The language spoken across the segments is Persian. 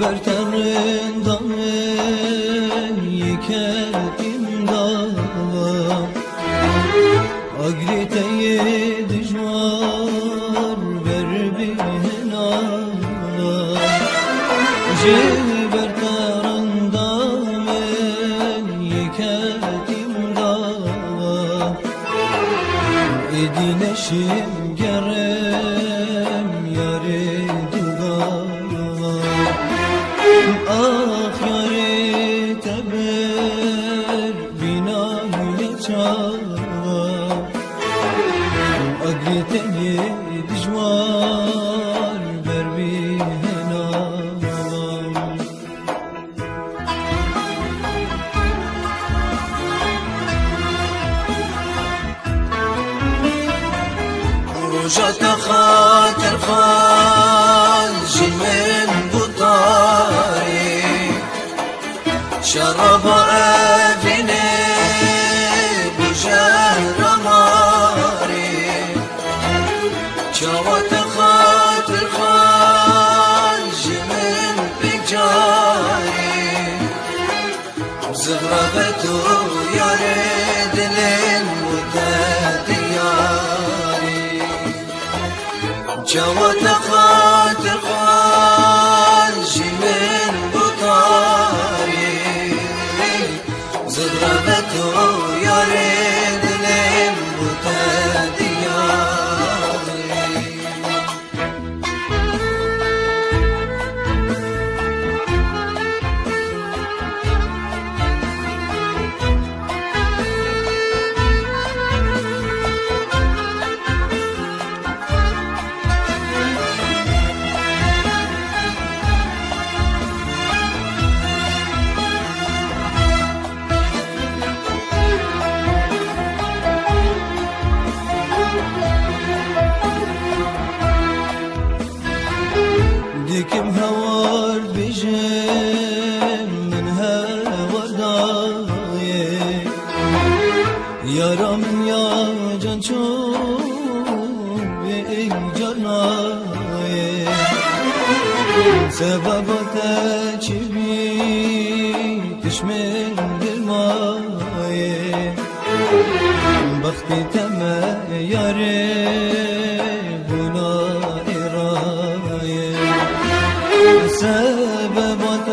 برترından yiketim dağlar Agriteye dijvar ver bihnalar Bertarından yiketim dağlar Edineşim gerem yare Ah yâre teber binayı çağlar Agriteye dijvar ber bihnalar Rojata khater khal jimen شرب أبني بشهر ماري شوت خاطر خارج من بجاري زغربته يا ريد للمتدياري شوت خاطر خارج من بطاري زغربته يا ريد للمتدياري Dikim havar bijem min havar daye Yaram ya can çok bir canaye Sebebat çibi tişmin dilmaye Bakhti teme yare سببت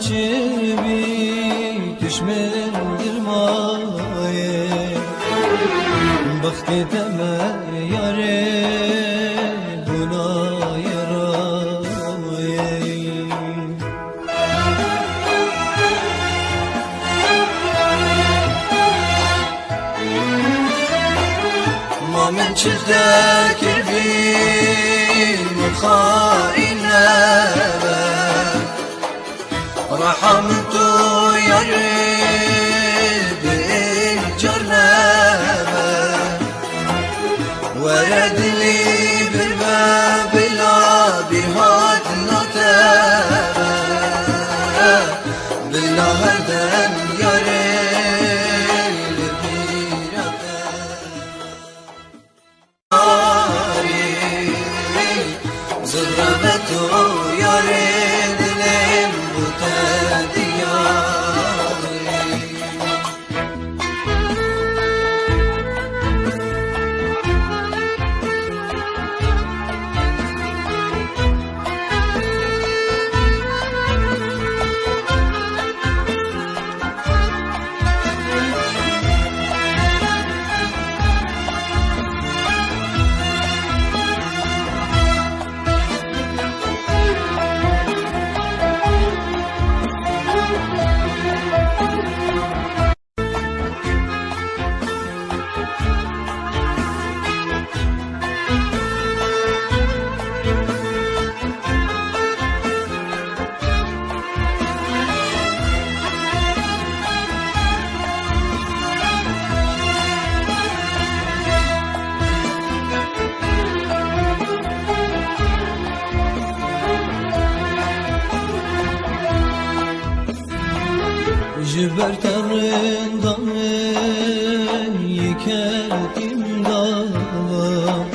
چبی تشمل درمایه بختی تمه یاره بنای رایه ما من چزده کربی مخائنه رحمت يا رب الجرنبة ورد لي بالباب لا بهات نطبة بالله هردم يا رب البيرة زغربته يا رب Bertarinden yiketim dağlar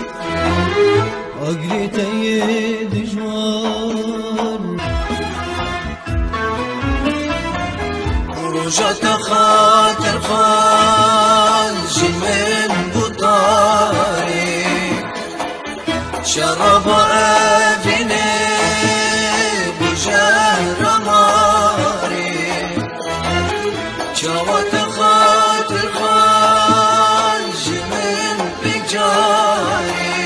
Agriteye dijvar جات خاطر خانج من بطاري شرب أفني بجهر ماري جات خاطر خانج من بجاري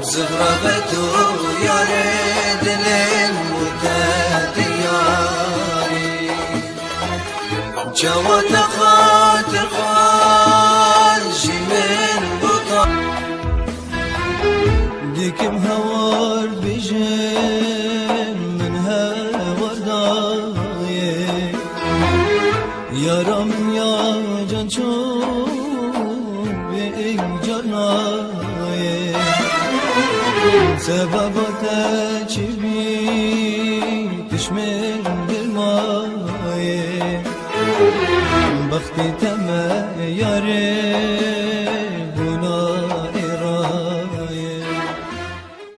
زغربته يرد للمتدياري جوات خاطر خانج من بطا ديكم هوار بجن من هوار دايك يارم يا جان چون بيك جانايك سببات چبي تشمر بالمايك بختي تما ياري